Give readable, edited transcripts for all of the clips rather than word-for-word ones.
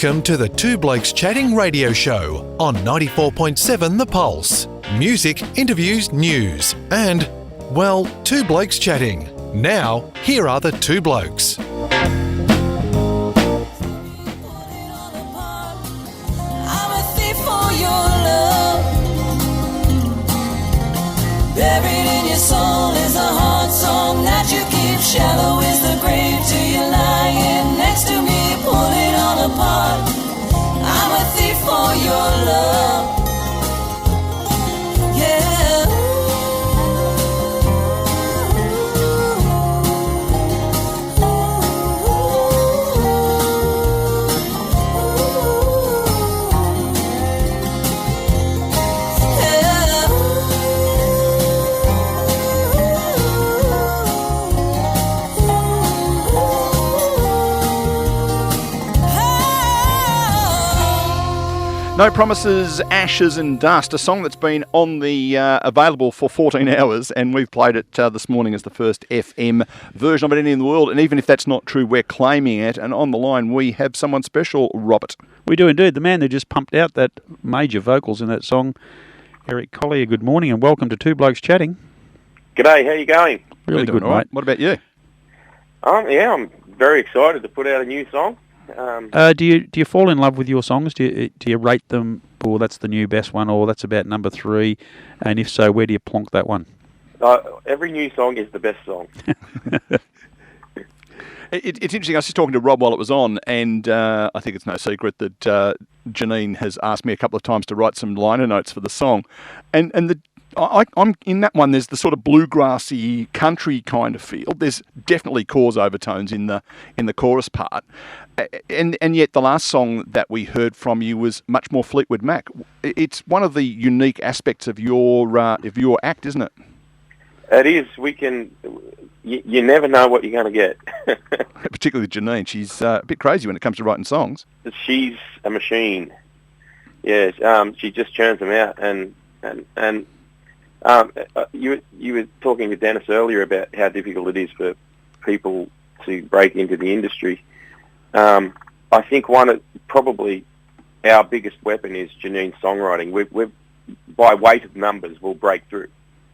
Welcome to the Two Blokes Chatting radio show on 94.7 The Pulse. Music, interviews, news, and, well, two blokes chatting. Now, here are the two blokes. Buried in your soul is a heart song that you keep. Shallow is the grave till you're lying next to me. Pull it all apart. I'm a thief for your love. Yeah. No Promises, Ashes and Dust, a song that's been on the available for 14 hours, and we've played it this morning as the first FM version of it in the world. And even if that's not true, we're claiming it. And on the line, we have someone special, Robert. We do indeed. The man who just pumped out that major vocals in that song, Eric Collier. Good morning and welcome to Two Blokes Chatting. G'day, how you going? Really good, right. mate. What about you? I'm very excited to put out a new song. Do you fall in love with your songs? Do you rate them? Or that's the new best one, or that's about number 3? And if so, where do you plonk that one? Every new song is the best song. It's interesting. I was just talking to Rob while it was on, and I think it's no secret that Janine has asked me a couple of times to write some liner notes for the song, and I'm in that one. There's the sort of bluegrassy country kind of feel. There's definitely chorus overtones in the chorus part, and yet the last song that we heard from you was much more Fleetwood Mac. It's one of the unique aspects of your act, isn't it? It is. You never know what you're going to get. Particularly Janine. She's a bit crazy when it comes to writing songs. She's a machine. Yeah, she just churns them out, and you were talking to Dennis earlier about how difficult it is for people to break into the industry. I think probably our biggest weapon is Janine's songwriting. We've by weight of numbers, we'll break through.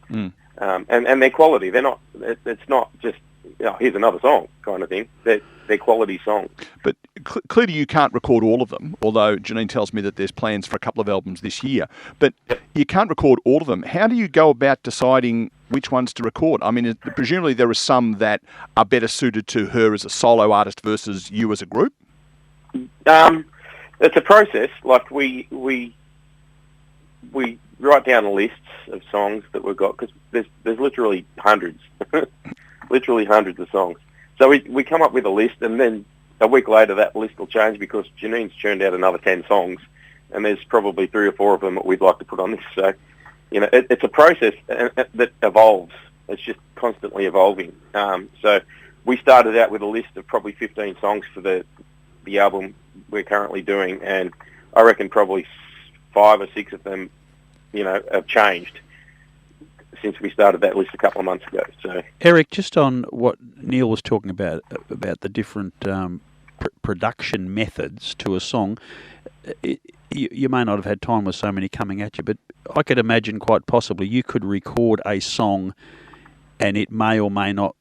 And their quality. They're not. It's not just here's another song kind of thing. They're quality songs. But clearly you can't record all of them, although Janine tells me that there's plans for a couple of albums this year. But you can't record all of them. How do you go about deciding which ones to record? I mean, presumably there are some that are better suited to her as a solo artist versus you as a group? It's a process. Like we write down lists of songs that we've got, because there's literally hundreds, literally hundreds of songs. So we come up with a list, and then a week later that list will change because Janine's churned out another 10 songs, and there's probably 3 or 4 of them that we'd like to put on this. So, it's a process that evolves. It's just constantly evolving. So we started out with a list of probably 15 songs for the album we're currently doing, and I reckon probably 5 or 6 of them, have changed since we started that list a couple of months ago. So, Eric, just on what Neil was talking about the different production methods to a song, you may not have had time with so many coming at you, but I could imagine quite possibly you could record a song and it may or may not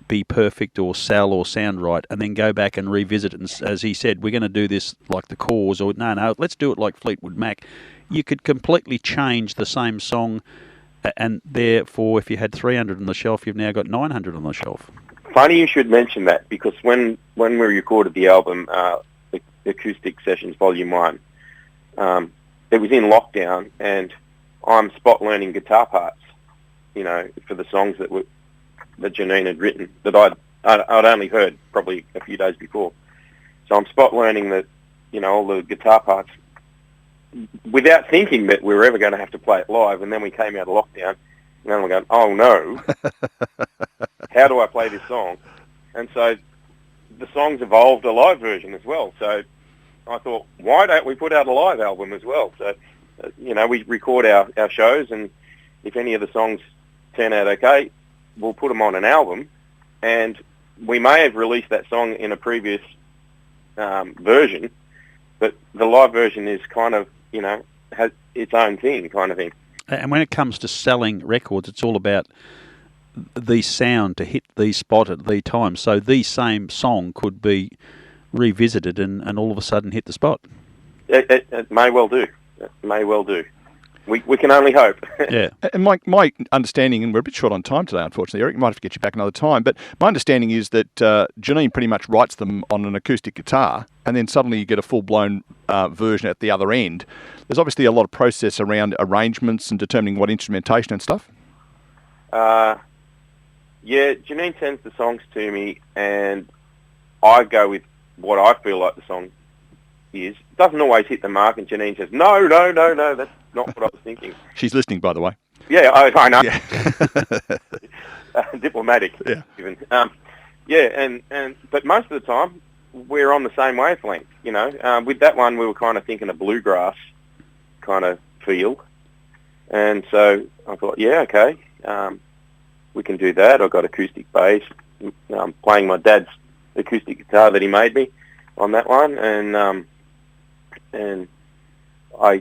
be perfect or sell or sound right, and then go back and revisit it. And as he said, we're going to do this like the Cause, or no, let's do it like Fleetwood Mac. You could completely change the same song, and therefore, if you had 300 on the shelf, you've now got 900 on the shelf. Funny you should mention that, because when we recorded the album, the Acoustic Sessions Volume 1, it was in lockdown, and I'm spot learning guitar parts, for the songs that Janine had written that I'd only heard probably a few days before. So I'm spot learning all the guitar parts without thinking that we were ever going to have to play it live. And then we came out of lockdown, and then we're going, oh no, how do I play this song? And so the song's evolved a live version as well. So I thought, why don't we put out a live album as well? So, we record our shows, and if any of the songs turn out okay, we'll put them on an album, and we may have released that song in a previous version, but the live version is kind of, has its own thing kind of thing. And when it comes to selling records, it's all about the sound to hit the spot at the time. So the same song could be revisited and all of a sudden hit the spot. It may well do. It may well do. We can only hope. Yeah. And my understanding, and we're a bit short on time today, unfortunately, Eric, might have to get you back another time, but my understanding is that Janine pretty much writes them on an acoustic guitar, and then suddenly you get a full-blown version at the other end. There's obviously a lot of process around arrangements and determining what instrumentation and stuff. Yeah, Janine sends the songs to me, and I go with what I feel like the song is. It doesn't always hit the mark, and Janine says, no, that's not what I was thinking. She's listening, by the way. Yeah, I know. Yeah. Diplomatic, Yeah. even. But most of the time, we're on the same wavelength, With that one, we were kind of thinking a bluegrass kind of feel. And so I thought, yeah, okay, we can do that. I've got acoustic bass. I'm playing my dad's acoustic guitar that he made me on that one. And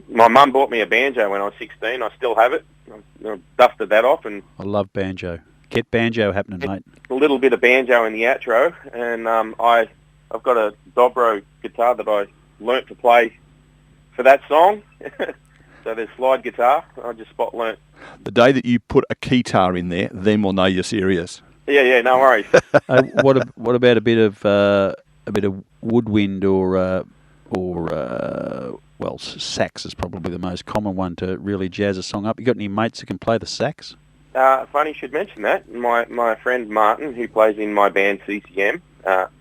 my mum bought me a banjo when I was 16. I still have it. I dusted that off, and I love banjo. Get banjo happening, mate. A little bit of banjo in the outro, and I've got a dobro guitar that I learnt to play for that song. So there's slide guitar. I just spot learnt. The day that you put a keytar in there, then we'll know you're serious. Yeah, no worries. What about a bit of woodwind or sax is probably the most common one to really jazz a song up. You got any mates who can play the sax? Funny you should mention that. My friend Martin, who plays in my band CCM,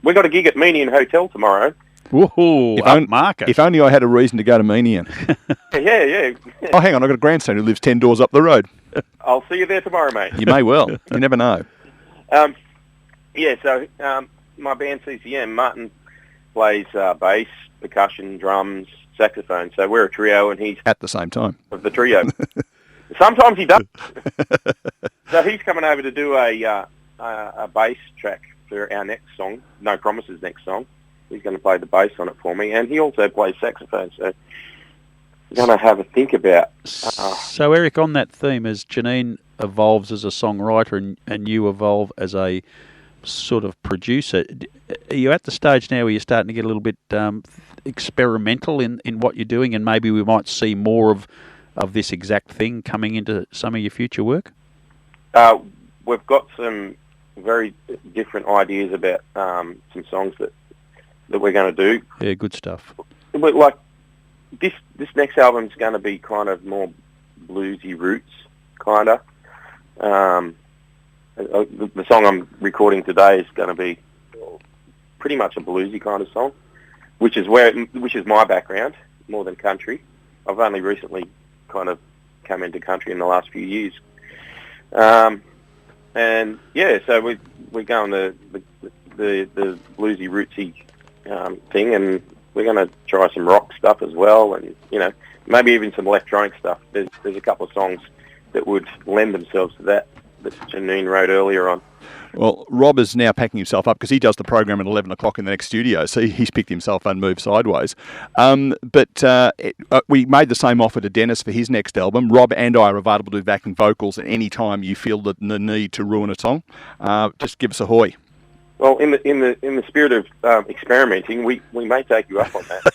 we got a gig at Meenian Hotel tomorrow. Woohoo! Upmarket. If only I had a reason to go to Meenian. Yeah. Oh, hang on, I've got a grandson who lives 10 doors up the road. I'll see you there tomorrow, mate. You may well. You never know. So my band CCM, Martin plays bass, percussion, drums, saxophone. So we're a trio, and he's at the same time of the trio. Sometimes he does. So he's coming over to do a bass track for our next song, No Promises next song. He's going to play the bass on it for me, and he also plays saxophone. So we're going to have a think about. So Eric, on that theme, as Janine evolves as a songwriter and you evolve as a sort of producer, are you at the stage now where you're starting to get a little bit experimental in what you're doing, and maybe we might see more of this exact thing coming into some of your future work? We've got some very different ideas about some songs that we're going to do. Yeah, good stuff. But like this next album's going to be kind of more bluesy roots, kind of. The song I'm recording today is going to be pretty much a bluesy kind of song, which is my background more than country. I've only recently kind of come into country in the last few years, and yeah, so we're going the bluesy rootsy thing, and we're going to try some rock stuff as well, and maybe even some electronic stuff. There's a couple of songs that would lend themselves to that Janine wrote earlier on. Well, Rob is now packing himself up because he does the program at 11 o'clock in the next studio, so he's picked himself and moved sideways. We made the same offer to Dennis for his next album. Rob and I are available to do backing vocals at any time you feel the need to ruin a song. Just give us a hoy. Well, in the spirit of experimenting, we may take you up on that.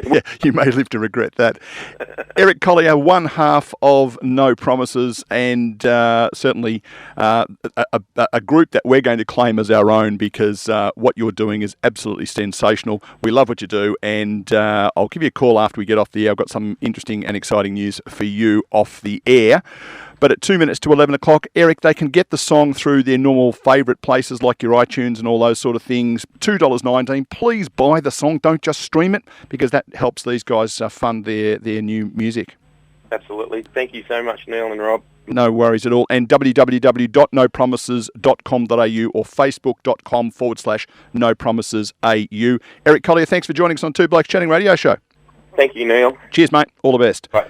Yeah, you may live to regret that. Eric Collier, one half of No Promises, and certainly a group that we're going to claim as our own, because what you're doing is absolutely sensational. We love what you do, and I'll give you a call after we get off the air. I've got some interesting and exciting news for you off the air. But at 2 minutes to 11 o'clock, Eric, they can get the song through their normal favourite places like your iTunes and all those sort of things. $2.19. Please buy the song. Don't just stream it, because that helps these guys fund their new music. Absolutely. Thank you so much, Neil and Rob. No worries at all. And www.nopromises.com.au or facebook.com/nopromisesau. Eric Collier, thanks for joining us on Two Blokes Chatting Radio Show. Thank you, Neil. Cheers, mate. All the best. Bye.